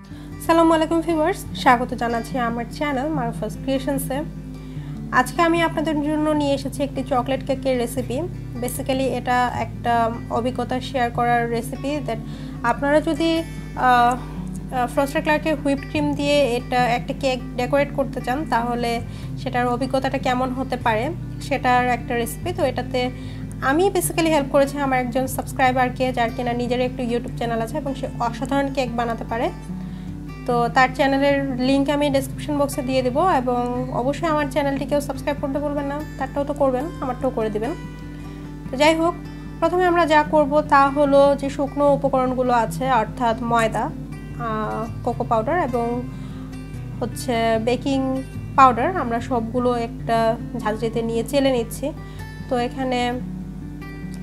আসসালামু আলাইকুম ভিউয়ার্স, স্বাগত জানাচ্ছি আমার চ্যানেল মারুফাস ক্রিয়েশনসে। আজকে আমি আপনাদের জন্য নিয়ে এসেছি একটি চকলেট কেকের রেসিপি। বেসিক্যালি এটা একটা অভিজ্ঞতা শেয়ার করার রেসিপি দ্যাট আপনারা যদি ফ্রস্টার ক্লার্কের হুইপ ক্রিম দিয়ে এটা একটা কেক ডেকোরেট করতে চান তাহলে সেটার অভিজ্ঞতাটা কেমন হতে পারে সেটার একটা রেসিপি। তো এটাতে আমি বেসিক্যালি হেল্প করেছি আমার একজন সাবস্ক্রাইবারকে, যার কিনা নিজের একটু ইউটিউব চ্যানেল আছে এবং সে অসাধারণ কেক বানাতে পারে। তো তার চ্যানেলের লিঙ্ক আমি ডেসক্রিপশন বক্সে দিয়ে দেবো এবং অবশ্যই আমার চ্যানেলটিকেও সাবস্ক্রাইব করতে বলবেন না, তারটাও তো করবেন, আমারটাও করে দিবেন। তো যাই হোক, প্রথমে আমরা যা করব তা হলো যে শুকনো উপকরণগুলো আছে অর্থাৎ ময়দা, কোকো পাউডার এবং হচ্ছে বেকিং পাউডার, আমরা সবগুলো একটা ঝাঁঝরিতে নিয়ে চেলে নিচ্ছি। তো এখানে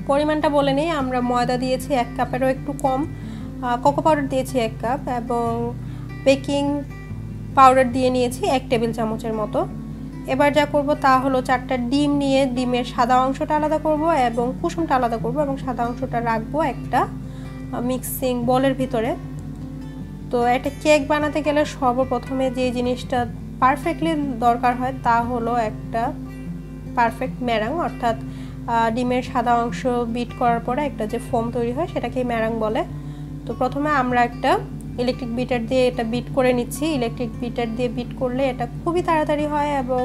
পরিমাণটা বলে নিই, আমরা ময়দা দিয়েছি 1 কাপেরও একটু কম, কোকো পাউডার দিয়েছি 1 কাপ এবং বেকিং পাউডার দিয়ে নিয়েছি 1 টেবিল চামচের মতো। এবার যা করব তা হলো 4টা ডিম নিয়ে ডিমের সাদা অংশটা আলাদা করব এবং কুসুমটা আলাদা করব এবং সাদা অংশটা রাখবো একটা মিক্সিং বোলের ভিতরে। তো একটা কেক বানাতে গেলে সর্বপ্রথমে যে জিনিসটা পারফেক্টলি দরকার হয় তা হলো একটা পারফেক্ট ম্যারাং, অর্থাৎ ডিমের সাদা অংশ বিট করার পরে একটা যে ফোম তৈরি হয় সেটাকেই ম্যারাং বলে। তো প্রথমে আমরা একটা ইলেকট্রিক বিটার দিয়ে এটা বিট করে নিচ্ছি। ইলেকট্রিক বিটার দিয়ে বিট করলে এটা খুবই তাড়াতাড়ি হয় এবং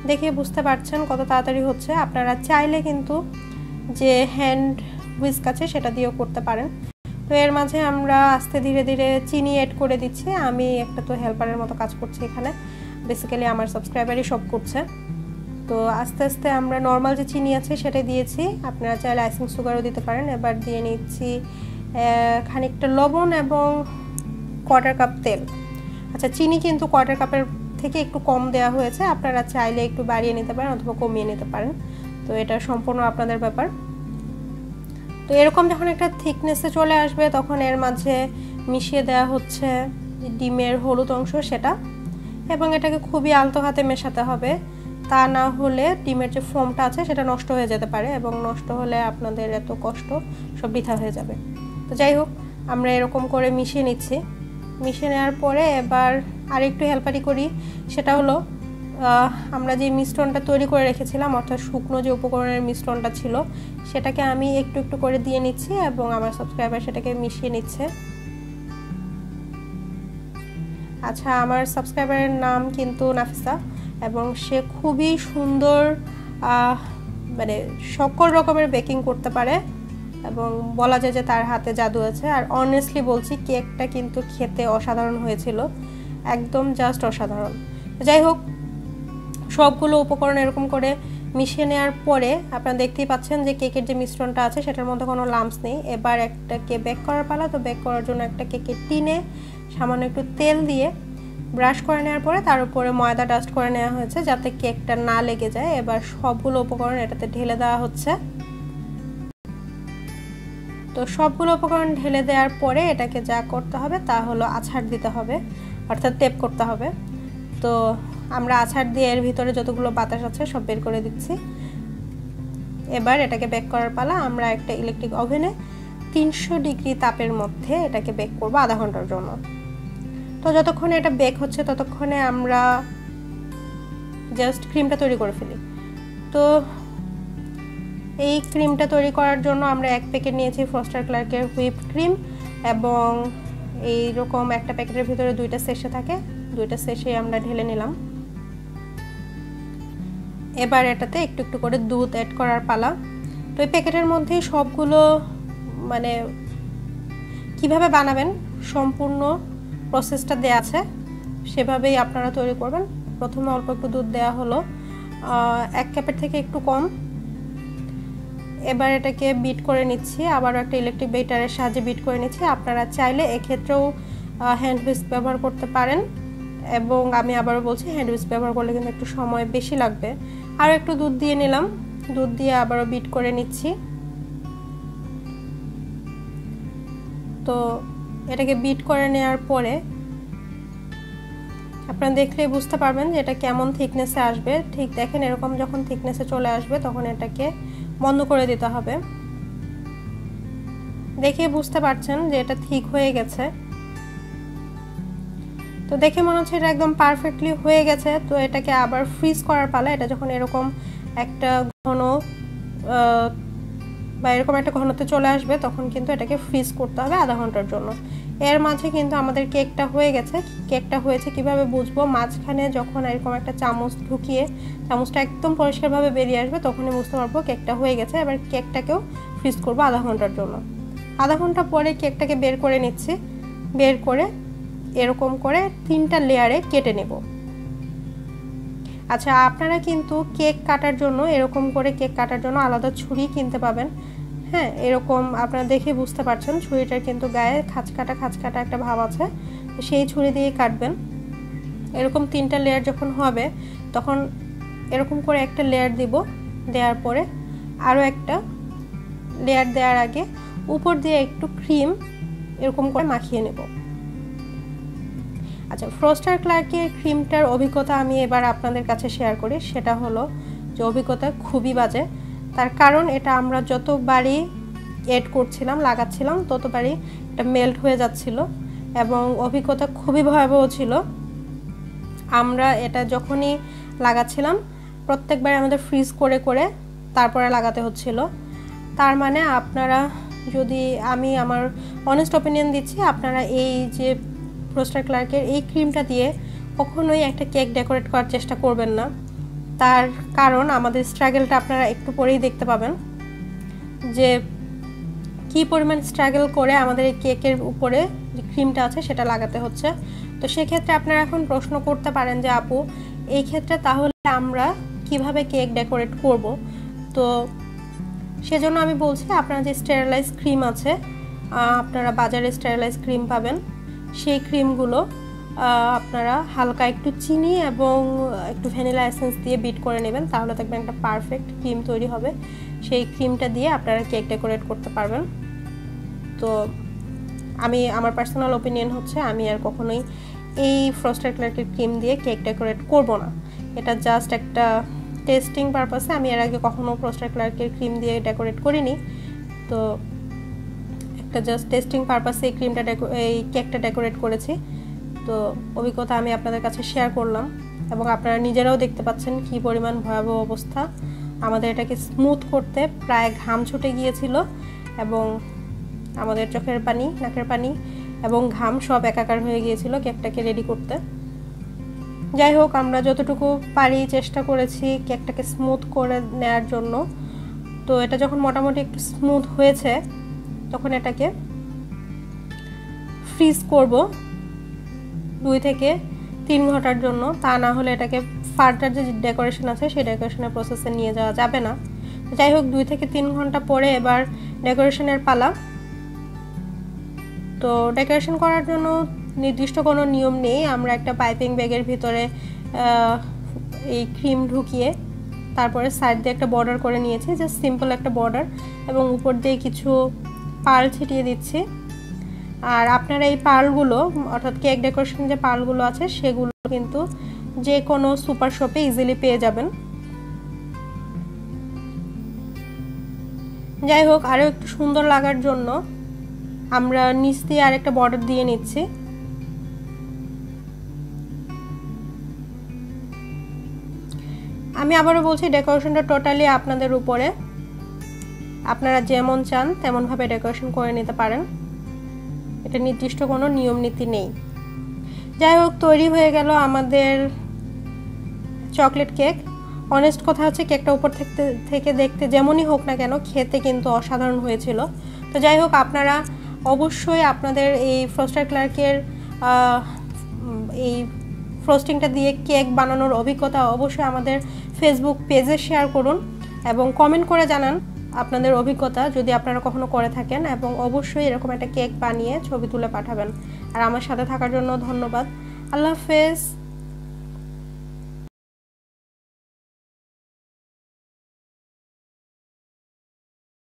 দেখে বুঝতে পারছেন কত তাড়াতাড়ি হচ্ছে। আপনারা চাইলে কিন্তু যে হ্যান্ড হুইস্ক আছে সেটা দিয়েও করতে পারেন। তো এর মাঝে আমরা আস্তে ধীরে ধীরে চিনি অ্যাড করে দিচ্ছি। আমি একটা তো হেল্পারের মতো কাজ করছি এখানে, বেসিক্যালি আমার সাবস্ক্রাইবারই সব করছে। তো আস্তে আস্তে আমরা নর্মাল যে চিনি আছে সেটাই দিয়েছি, আপনারা চাইলে আইসিং সুগারও দিতে পারেন। এবার দিয়ে নিচ্ছি খানিকটা লবণ এবং 1/4 কাপ তেল। আচ্ছা, চিনি কিন্তু 1/4 কাপের থেকে একটু কম দেওয়া হয়েছে, আপনারা চাইলে একটু বাড়িয়ে নিতে পারেন অথবা কমিয়ে নিতে পারেন, তো এটা সম্পূর্ণ আপনাদের ব্যাপার। তো এরকম যখন একটা থিকনেসে চলে আসবে তখন এর মাঝে মিশিয়ে দেওয়া হচ্ছে ডিমের হলুদ অংশ সেটা, এবং এটাকে খুবই আলতো হাতে মেশাতে হবে, তা না হলে ডিমের যে ফোমটা আছে সেটা নষ্ট হয়ে যেতে পারে এবং নষ্ট হলে আপনাদের এত কষ্ট সব বৃথা হয়ে যাবে। তো যাই হোক, আমরা এরকম করে মিশিয়ে নিচ্ছি। মিশিয়ে নেওয়ার পরে এবার আরেকটু হেল্পারি করি, সেটা হলো আমরা যে মিশ্রণটা তৈরি করে রেখেছিলাম অর্থাৎ শুকনো যে উপকরণের মিশ্রণটা ছিল সেটাকে আমি একটু একটু করে দিয়ে নিচ্ছি এবং আমার সাবস্ক্রাইবার সেটাকে মিশিয়ে নিচ্ছে। আচ্ছা, আমার সাবস্ক্রাইবারের নাম কিন্তু নাফিসা এবং সে খুবই সুন্দর মানে সকল রকমের বেকিং করতে পারে এবং বলা যায় যে তার হাতে জাদু আছে। আর অনেস্টলি বলছি, কেকটা কিন্তু খেতে অসাধারণ হয়েছিল, একদম জাস্ট অসাধারণ। যাই হোক, সবগুলো উপকরণ এরকম করে মিশিয়ে নেওয়ার পরে আপনারা দেখতেই পাচ্ছেন যে কেকের যে মিশ্রণটা আছে সেটার মধ্যে কোনো লাম্পস নেই। এবার একটাকে বেক করার পালা। তো বেক করার জন্য একটা কেকের টিনে সামান্য একটু তেল দিয়ে ব্রাশ করে নেওয়ার পরে তার উপরে ময়দা ডাস্ট করে নেওয়া হয়েছে যাতে কেকটা না লেগে যায়। এবার সবগুলো উপকরণ এটাতে ঢেলে দেওয়া হচ্ছে। তো সবগুলো উপকরণ ঢেলে দেওয়ার পরে এটাকে যা করতে হবে তা হলো আছাড় দিতে হবে, অর্থাৎ টেপ করতে হবে। তো আমরা আছাড় দিয়ে এর ভিতরে যতগুলো বাতাস আছে সব বের করে দিচ্ছি। এবার এটাকে বেক করার পালা। আমরা একটা ইলেকট্রিক ওভেনে 300 ডিগ্রি তাপের মধ্যে এটাকে বেক করবো আধা ঘন্টার জন্য। তো যতক্ষণে এটা বেক হচ্ছে ততক্ষণে আমরা জাস্ট ক্রিমটা তৈরি করে ফেলি। তো এই ক্রিমটা তৈরি করার জন্য আমরা 1 প্যাকেট নিয়েছি ফ্রস্টার ক্লার্কের হুইপ ক্রিম এবং এইরকম একটা প্যাকেটের ভিতরে 2টা সেশে থাকে, 2টা সেশে আমরা ঢেলে নিলাম। এবার এটাতে একটু একটু করে দুধ অ্যাড করার পালা। তো এই প্যাকেটের মধ্যেই সবগুলো মানে কিভাবে বানাবেন সম্পূর্ণ প্রসেসটা দেওয়া আছে, সেভাবেই আপনারা তৈরি করবেন। প্রথমে অল্প একটু দুধ দেওয়া হলো, 1 কাপের থেকে একটু কম। এবার এটাকে বিট করে নিচ্ছি, আবারও একটা ইলেকট্রিক বিটারের সাহায্যে বিট করে নিচ্ছি। আপনারা চাইলে এক্ষেত্রেও হ্যান্ড হুইস্ক ব্যবহার করতে পারেন এবং আমি আবারও বলছি হ্যান্ড হুইস্ক ব্যবহার করলে কিন্তু একটু সময় বেশি লাগবে। আর একটু দুধ দিয়ে নিলাম, দুধ দিয়ে আবারও বিট করে নিচ্ছি। তো এটাকে বিট করে নেওয়ার পরে আপনারা দেখলেই বুঝতে পারবেন যে এটা কেমন থিকনেসে আসবে। ঠিক দেখেন, এরকম যখন থিকনেসে চলে আসবে তখন এটাকে বন্ধ করে দিতে হবে। দেখে বুঝতে পারছেন যে এটা ঠিক হয়ে গেছে। তো দেখে মনে হচ্ছে এটা একদম পারফেক্টলি হয়ে গেছে। তো এটাকে আবার ফ্রিজ করার পালা। এটা যখন এরকম একটা ঘন বা এরকম একটা ঘনত্বে চলে আসবে তখন কিন্তু এটাকে ফ্রিজ করতে হবে আধা ঘন্টার জন্য। এর মাঝে কিন্তু আমাদের কেকটা হয়ে গেছে। কেকটা হয়েছে কিভাবে বুঝবো? মাঝখানে যখন এরকম একটা চামচ ঢুকিয়ে চামচটা একদম পরিষ্কারভাবে বেরিয়ে আসবে তখনই বুঝতে পারবো কেকটা হয়ে গেছে। এবার কেকটাকেও ফ্রিজ করবো আধা ঘন্টার জন্য। আধা ঘন্টা পরে কেকটাকে বের করে নিচ্ছি। বের করে এরকম করে 3টা লেয়ারে কেটে নেব। আচ্ছা, আপনারা কিন্তু কেক কাটার জন্য এরকম করে কেক কাটার জন্য আলাদা ছুরি কিনতে পাবেন। হ্যাঁ, এরকম আপনারা দেখে বুঝতে পারছেন ছুরিটার কিন্তু গায়ে খাঁচকাটা একটা ভাব আছে। সেই ছুরি দিয়ে কাটবেন। এরকম 3টা লেয়ার যখন হবে তখন এরকম করে একটা লেয়ার দিব। দেওয়ার পরে আরও একটা লেয়ার দেওয়ার আগে উপর দিয়ে একটু ক্রিম এরকম করে মাখিয়ে নেব। আচ্ছা, ফ্রস্টার ক্লার্কের ক্রিমটার অভিজ্ঞতা আমি এবার আপনাদের কাছে শেয়ার করি। সেটা হলো যে অভিজ্ঞতা খুবই বাজে। তার কারণ এটা আমরা যতবারই এড করছিলাম লাগাচ্ছিলাম ততবারই এটা মেল্ট হয়ে যাচ্ছিল এবং অভিজ্ঞতা খুবই ভয়াবহ ছিল। আমরা এটা যখনই লাগাচ্ছিলাম প্রত্যেকবার আমাদের ফ্রিজ করে করে তারপরে লাগাতে হচ্ছিল। তার মানে আপনারা যদি, আমি আমার অনেস্ট অপিনিয়ন দিচ্ছি, আপনারা এই যে ফ্রস্টার ক্লার্কের এই ক্রিমটা দিয়ে কখনোই একটা কেক ডেকোরেট করার চেষ্টা করবেন না। তার কারণ আমাদের স্ট্রাগলটা আপনারা একটু পরেই দেখতে পাবেন যে কী পরিমাণ স্ট্রাগল করে আমাদের এই কেকের উপরে যে ক্রিমটা আছে সেটা লাগাতে হচ্ছে। তো সেক্ষেত্রে আপনারা এখন প্রশ্ন করতে পারেন যে আপু এই ক্ষেত্রে তাহলে আমরা কিভাবে কেক ডেকোরেট করব? তো সেজন্য আমি বলছি আপনারা যে স্টেরিলাইজ ক্রিম আছে, আপনারা বাজারে স্টেরিলাইজ ক্রিম পাবেন, সেই ক্রিমগুলো আপনারা হালকা একটু চিনি এবং একটু ভ্যানিলা এসেন্স দিয়ে বিট করে নেবেন। তাহলে দেখবেন একটা পারফেক্ট ক্রিম তৈরি হবে। সেই ক্রিমটা দিয়ে আপনারা কেক ডেকোরেট করতে পারবেন। তো আমার পার্সোনাল ওপিনিয়ন হচ্ছে আমি আর কখনোই এই ফ্রস্টার ক্লার্কের ক্রিম দিয়ে কেক ডেকোরেট করব না। এটা জাস্ট একটা টেস্টিং পারপাসে। আমি এর আগে কখনো ফ্রস্টার ক্লার্কের ক্রিম দিয়ে ডেকোরেট করিনি। তো একটা জাস্ট টেস্টিং পারপাসে এই কেকটা ডেকোরেট করেছি। তো অভিজ্ঞতা আমি আপনাদের কাছে শেয়ার করলাম এবং আপনারা নিজেরাও দেখতে পাচ্ছেন কী পরিমাণ ভয়াবহ অবস্থা। আমাদের এটাকে স্মুথ করতে প্রায় ঘাম ছুটে গিয়েছিল এবং আমাদের চোখের পানি, নাকের পানি এবং ঘাম সব একাকার হয়ে গিয়েছিল কেকটাকে রেডি করতে। যাই হোক, আমরা যতটুকু পারি চেষ্টা করেছি কেকটাকে স্মুথ করে নেওয়ার জন্য। তো এটা যখন মোটামুটি একটু স্মুথ হয়েছে তখন এটাকে ফ্রিজ করব 2 থেকে 3 ঘন্টার জন্য। তা না হলে এটাকে ফার্দার যে ডেকোরেশন আছে সেই ডেকোরেশনের প্রসেসে নিয়ে যাওয়া যাবে না। যাই হোক, 2 থেকে 3 ঘন্টা পরে এবার ডেকোরেশনের পালা। তো ডেকোরেশন করার জন্য নির্দিষ্ট কোনো নিয়ম নেই। আমরা একটা পাইপিং ব্যাগের ভিতরে এই ক্রিম ঢুকিয়ে তারপরে সাইড দিয়ে একটা বর্ডার করে নিয়েছি, জাস্ট সিম্পল একটা বর্ডার, এবং উপর দিয়ে কিছু পার্ল ছিটিয়ে দিচ্ছি। আর আপনারা এই পার্লগুলো, অর্থাৎ কেক ডেকোরেশন যে পার্লগুলো আছে সেগুলো কিন্তু যে কোনো সুপার শপে ইজিলি পেয়ে যাবেন। যাই হোক, আরও একটু সুন্দর লাগার জন্য আমরা নিচ দিয়ে আরেকটা বর্ডার দিয়ে নিচ্ছি। আমি আবারও বলছি, ডেকোরেশনটা টোটালি আপনাদের উপরে। আপনারা যেমন চান তেমনভাবে ডেকোরেশন করে নিতে পারেন। এটা নির্দিষ্ট কোনো নিয়ম নীতি নেই। যাই হোক, তৈরি হয়ে গেল আমাদের চকলেট কেক। অনেস্ট কথা হচ্ছে কেকটা উপর থেকে দেখতে যেমনই হোক না কেন খেতে কিন্তু অসাধারণ হয়েছিল। তো যাই হোক, আপনারা অবশ্যই আপনাদের এই ফ্রস্টার ক্লার্কের এই ফ্রস্টিংটা দিয়ে কেক বানানোর অভিজ্ঞতা অবশ্যই আমাদের ফেসবুক পেজে শেয়ার করুন এবং কমেন্ট করে জানান আপনাদের অভিজ্ঞতা যদি আপনারা কখনো করে থাকেন, এবং অবশ্যই এরকম একটা কেক বানিয়ে ছবি তুলে পাঠাবেন। আর আমার সাথে থাকার জন্য ধন্যবাদ। আল্লাহ হাফেজ।